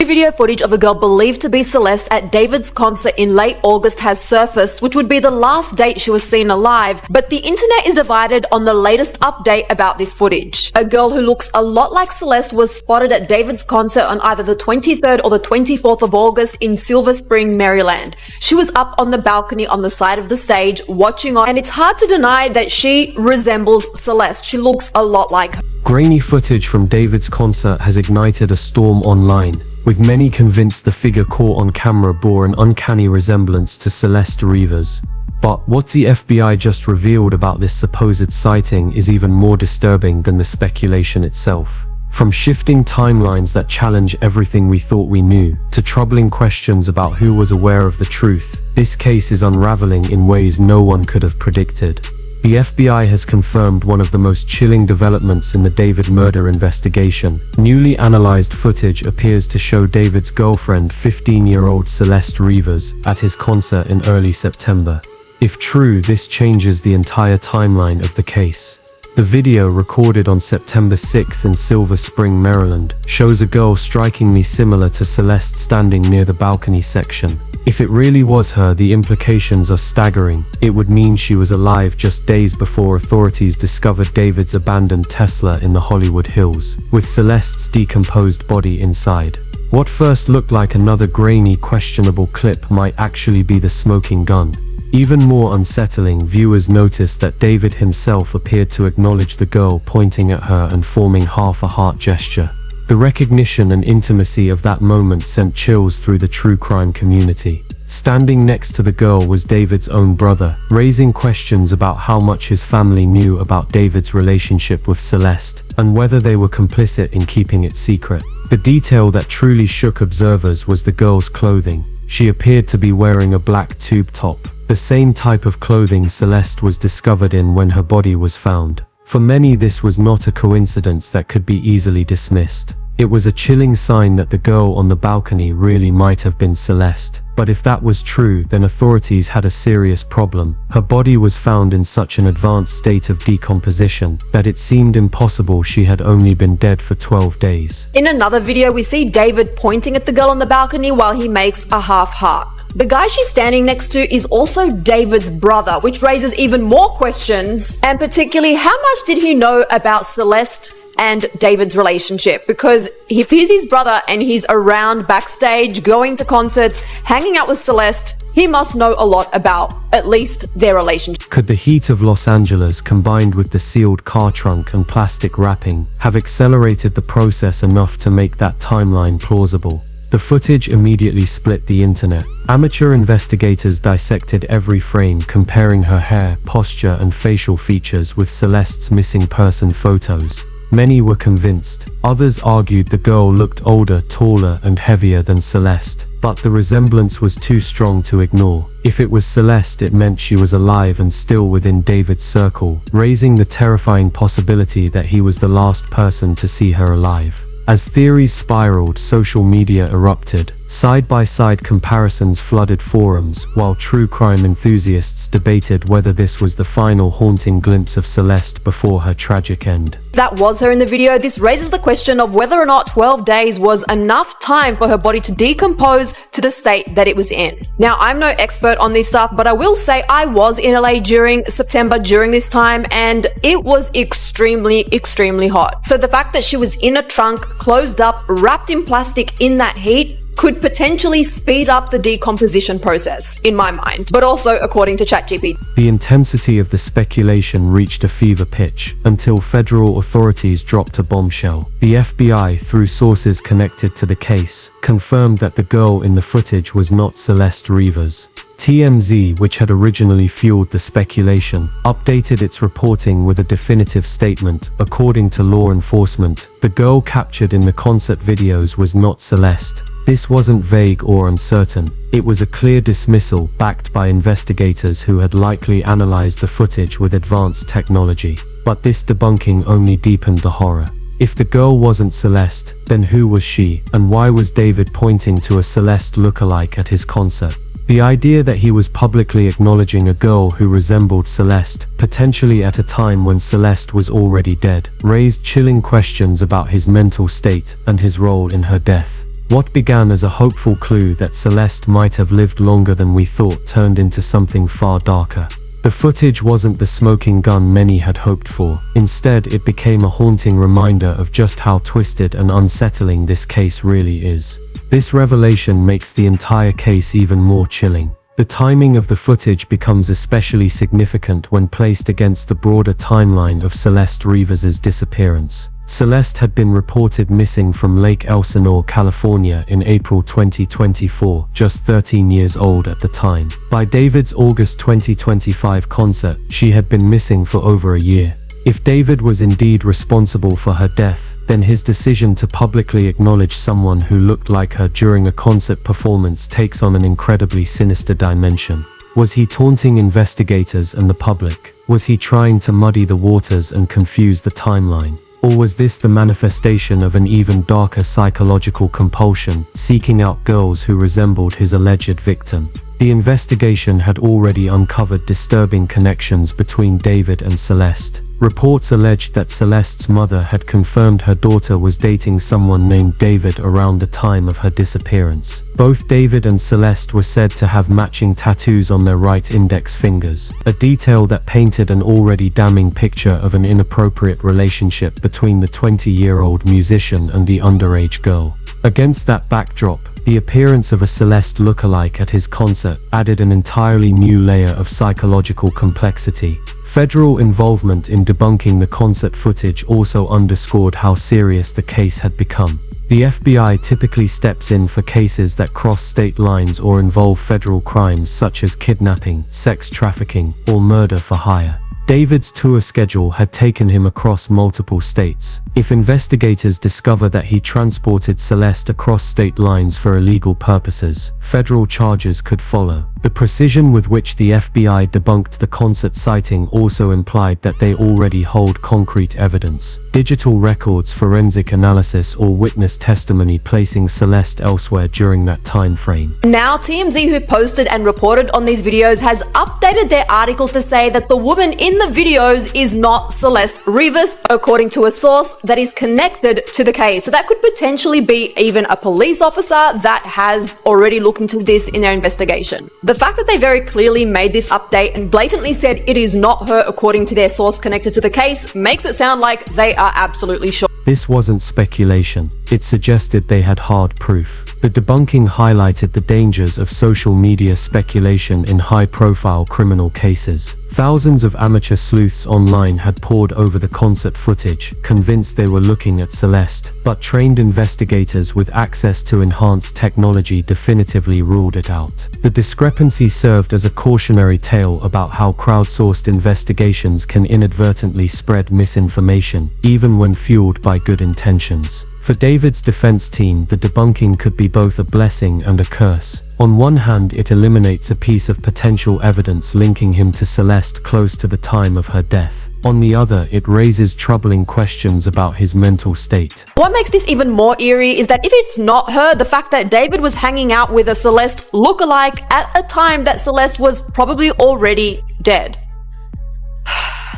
video footage of a girl believed to be Celeste at David's concert in late August has surfaced, which would be the last date she was seen alive, but the internet is divided on the latest update about this footage. A girl who looks a lot like Celeste was spotted at David's concert on either the 23rd or the 24th of August in Silver Spring, Maryland. She was up on the balcony on the side of the stage watching on, and it's hard to deny that she resembles Celeste. She looks a lot like her. Grainy footage from David's concert has ignited a storm online, with many convinced the figure caught on camera bore an uncanny resemblance to Celeste Rivas. But what the FBI just revealed about this supposed sighting is even more disturbing than the speculation itself. From shifting timelines that challenge everything we thought we knew, to troubling questions about who was aware of the truth, this case is unraveling in ways no one could have predicted. The FBI has confirmed one of the most chilling developments in the David murder investigation. Newly analyzed footage appears to show David's girlfriend, 15-year-old Celeste Rivas, at his concert in early September. If true, this changes the entire timeline of the case. The video, recorded on September 6 in Silver Spring, Maryland, shows a girl strikingly similar to Celeste standing near the balcony section. If it really was her, the implications are staggering. It would mean she was alive just days before authorities discovered David's abandoned Tesla in the Hollywood Hills, with Celeste's decomposed body inside. What first looked like another grainy, questionable clip might actually be the smoking gun. Even more unsettling, viewers noticed that David himself appeared to acknowledge the girl, pointing at her and forming half a heart gesture. The recognition and intimacy of that moment sent chills through the true crime community. Standing next to the girl was David's own brother, raising questions about how much his family knew about David's relationship with Celeste, and whether they were complicit in keeping it secret. The detail that truly shook observers was the girl's clothing. She appeared to be wearing a black tube top, the same type of clothing Celeste was discovered in when her body was found. For many, this was not a coincidence that could be easily dismissed. It was a chilling sign that the girl on the balcony really might have been Celeste. But if that was true, then authorities had a serious problem. Her body was found in such an advanced state of decomposition that it seemed impossible she had only been dead for 12 days. In another video, we see David pointing at the girl on the balcony while he makes a half heart. The guy she's standing next to is also David's brother, which raises even more questions, and particularly, how much did he know about Celeste and David's relationship? Because if he's his brother and he's around backstage, going to concerts, hanging out with Celeste, he must know a lot about at least their relationship. Could the heat of Los Angeles, combined with the sealed car trunk and plastic wrapping, have accelerated the process enough to make that timeline plausible? The footage immediately split the internet. Amateur investigators dissected every frame, comparing her hair, posture, and facial features with Celeste's missing person photos. Many were convinced. Others argued the girl looked older, taller, and heavier than Celeste, but the resemblance was too strong to ignore. If it was Celeste, it meant she was alive and still within David's circle, raising the terrifying possibility that he was the last person to see her alive. As theories spiraled, social media erupted. Side-by-side comparisons flooded forums, while true crime enthusiasts debated whether this was the final haunting glimpse of Celeste before her tragic end. That was her in the video. This raises the question of whether or not 12 days was enough time for her body to decompose to the state that it was in. Now, I'm no expert on this stuff, but I will say I was in LA during September during this time, and it was extremely hot. So the fact that she was in a trunk, closed up, wrapped in plastic in that heat, could potentially speed up the decomposition process, in my mind, but also according to ChatGPT. The intensity of the speculation reached a fever pitch until federal authorities dropped a bombshell. The FBI, through sources connected to the case, confirmed that the girl in the footage was not Celeste Rivas. TMZ, which had originally fueled the speculation, updated its reporting with a definitive statement. According to law enforcement, the girl captured in the concert videos was not Celeste. This wasn't vague or uncertain. It was a clear dismissal, backed by investigators who had likely analyzed the footage with advanced technology. But this debunking only deepened the horror. If the girl wasn't Celeste, then who was she, and why was David pointing to a Celeste lookalike at his concert? The idea that he was publicly acknowledging a girl who resembled Celeste, potentially at a time when Celeste was already dead, raised chilling questions about his mental state and his role in her death. What began as a hopeful clue that Celeste might have lived longer than we thought turned into something far darker. The footage wasn't the smoking gun many had hoped for. Instead, it became a haunting reminder of just how twisted and unsettling this case really is. This revelation makes the entire case even more chilling. The timing of the footage becomes especially significant when placed against the broader timeline of Celeste Rivas's disappearance. Celeste had been reported missing from Lake Elsinore, California in April 2024, just 13 years old at the time. By David's August 2025 concert, she had been missing for over a year. If David was indeed responsible for her death, then his decision to publicly acknowledge someone who looked like her during a concert performance takes on an incredibly sinister dimension. Was he taunting investigators and the public? Was he trying to muddy the waters and confuse the timeline? Or was this the manifestation of an even darker psychological compulsion, seeking out girls who resembled his alleged victim? The investigation had already uncovered disturbing connections between David and Celeste. Reports alleged that Celeste's mother had confirmed her daughter was dating someone named David around the time of her disappearance. Both David and Celeste were said to have matching tattoos on their right index fingers, a detail that painted an already damning picture of an inappropriate relationship between the 20-year-old musician and the underage girl. Against that backdrop, the appearance of a Celeste lookalike at his concert added an entirely new layer of psychological complexity. Federal involvement in debunking the concert footage also underscored how serious the case had become. The FBI typically steps in for cases that cross state lines or involve federal crimes such as kidnapping, sex trafficking, or murder for hire. David's tour schedule had taken him across multiple states. If investigators discover that he transported Celeste across state lines for illegal purposes, federal charges could follow. The precision with which the FBI debunked the concert sighting also implied that they already hold concrete evidence. Digital records, forensic analysis, or witness testimony placing Celeste elsewhere during that time frame. Now, TMZ, who posted and reported on these videos, has updated their article to say that the woman in the videos is not Celeste Rivas, according to a source that is connected to the case. So that could potentially be even a police officer that has already looked into this in their investigation. The fact that they very clearly made this update and blatantly said it is not her according to their source connected to the case makes it sound like they are absolutely sure. This wasn't speculation. It suggested they had hard proof. The debunking highlighted the dangers of social media speculation in high-profile criminal cases. Thousands of amateur sleuths online had pored over the concert footage, convinced they were looking at Celeste, but trained investigators with access to enhanced technology definitively ruled it out. The discrepancy served as a cautionary tale about how crowdsourced investigations can inadvertently spread misinformation, even when fueled by good intentions. For David's defense team, the debunking could be both a blessing and a curse. On one hand, it eliminates a piece of potential evidence linking him to Celeste close to the time of her death. On the other, it raises troubling questions about his mental state. What makes this even more eerie is that if it's not her, the fact that David was hanging out with a Celeste lookalike at a time that Celeste was probably already dead.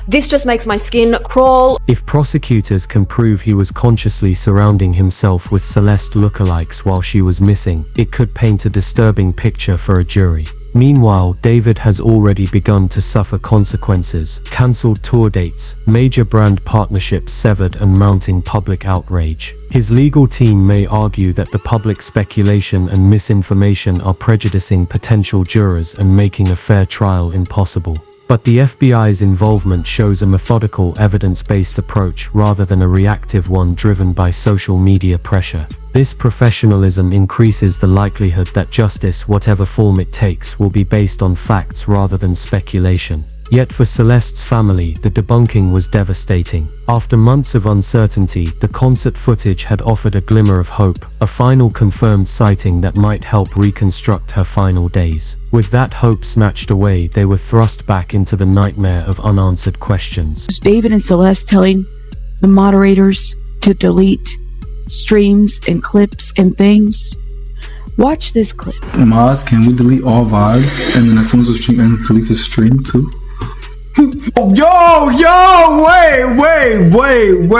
This just makes my skin crawl. If prosecutors can prove he was consciously surrounding himself with Celeste lookalikes while she was missing, it could paint a disturbing picture for a jury. Meanwhile, David has already begun to suffer consequences: cancelled tour dates, major brand partnerships severed, and mounting public outrage. His legal team may argue that the public speculation and misinformation are prejudicing potential jurors and making a fair trial impossible. But the FBI's involvement shows a methodical, evidence-based approach rather than a reactive one driven by social media pressure. This professionalism increases the likelihood that justice, whatever form it takes, will be based on facts rather than speculation. Yet for Celeste's family, the debunking was devastating. After months of uncertainty, the concert footage had offered a glimmer of hope, a final confirmed sighting that might help reconstruct her final days. With that hope snatched away, they were thrust back into the nightmare of unanswered questions. David and Celeste telling the moderators to delete streams and clips and things. Watch this clip. Maz, can we delete all VODs? And then as soon as the stream ends, delete the stream too? Yo, wait.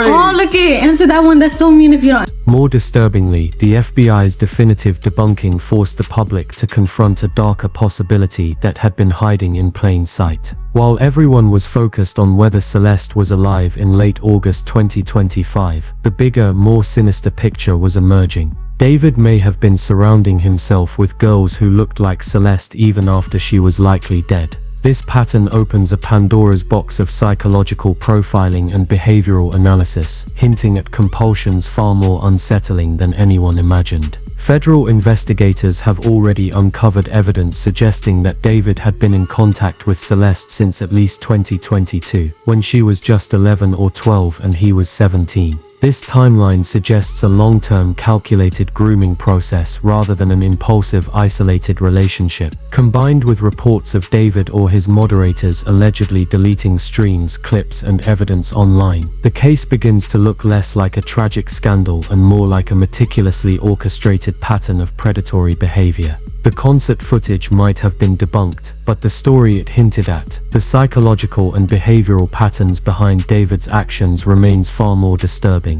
Oh, look it. Answer that one. That's so mean if you don't. More disturbingly, the FBI's definitive debunking forced the public to confront a darker possibility that had been hiding in plain sight. While everyone was focused on whether Celeste was alive in late August 2025, the bigger, more sinister picture was emerging. David may have been surrounding himself with girls who looked like Celeste even after she was likely dead. This pattern opens a Pandora's box of psychological profiling and behavioral analysis, hinting at compulsions far more unsettling than anyone imagined. Federal investigators have already uncovered evidence suggesting that David had been in contact with Celeste since at least 2022, when she was just 11 or 12 and he was 17. This timeline suggests a long-term calculated grooming process rather than an impulsive, isolated relationship. Combined with reports of David or his moderators allegedly deleting streams, clips, and evidence online, the case begins to look less like a tragic scandal and more like a meticulously orchestrated pattern of predatory behavior. The concert footage might have been debunked, but the story it hinted at, the psychological and behavioral patterns behind David's actions, remains far more disturbing.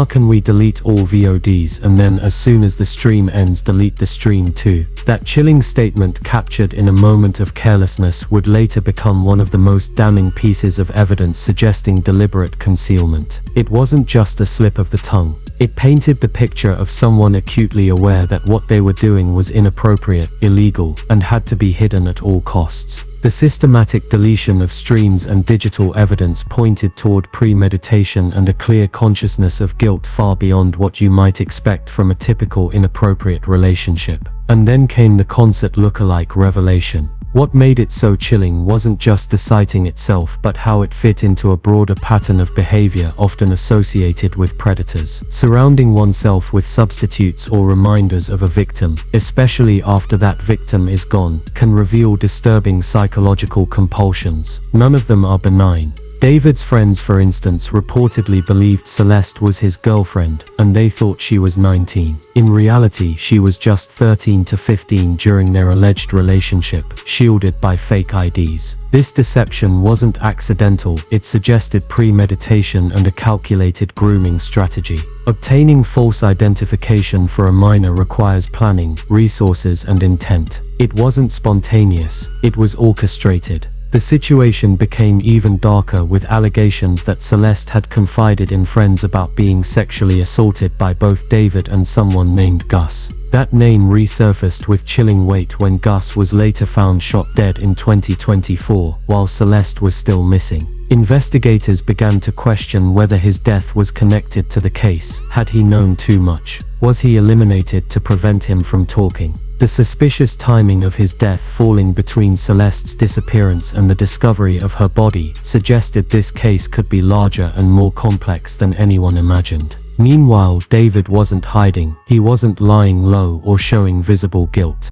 Can we delete all VODs and then as soon as the stream ends delete the stream too? That chilling statement, captured in a moment of carelessness, would later become one of the most damning pieces of evidence suggesting deliberate concealment. It wasn't just a slip of the tongue. It painted the picture of someone acutely aware that what they were doing was inappropriate, illegal, and had to be hidden at all costs. The systematic deletion of streams and digital evidence pointed toward premeditation and a clear consciousness of guilt far beyond what you might expect from a typical inappropriate relationship. And then came the concert lookalike revelation. What made it so chilling wasn't just the sighting itself, but how it fit into a broader pattern of behavior often associated with predators. Surrounding oneself with substitutes or reminders of a victim, especially after that victim is gone, can reveal disturbing psychological compulsions. None of them are benign. David's friends, for instance, reportedly believed Celeste was his girlfriend, and they thought she was 19. In reality, she was just 13 to 15 during their alleged relationship, shielded by fake IDs. This deception wasn't accidental, it suggested premeditation and a calculated grooming strategy. Obtaining false identification for a minor requires planning, resources, and intent. It wasn't spontaneous, it was orchestrated. The situation became even darker with allegations that Celeste had confided in friends about being sexually assaulted by both David and someone named Gus. That name resurfaced with chilling weight when Gus was later found shot dead in 2024, while Celeste was still missing. Investigators began to question whether his death was connected to the case. Had he known too much? Was he eliminated to prevent him from talking? The suspicious timing of his death falling between Celeste's disappearance and the discovery of her body suggested this case could be larger and more complex than anyone imagined. Meanwhile, David wasn't hiding, he wasn't lying low or showing visible guilt.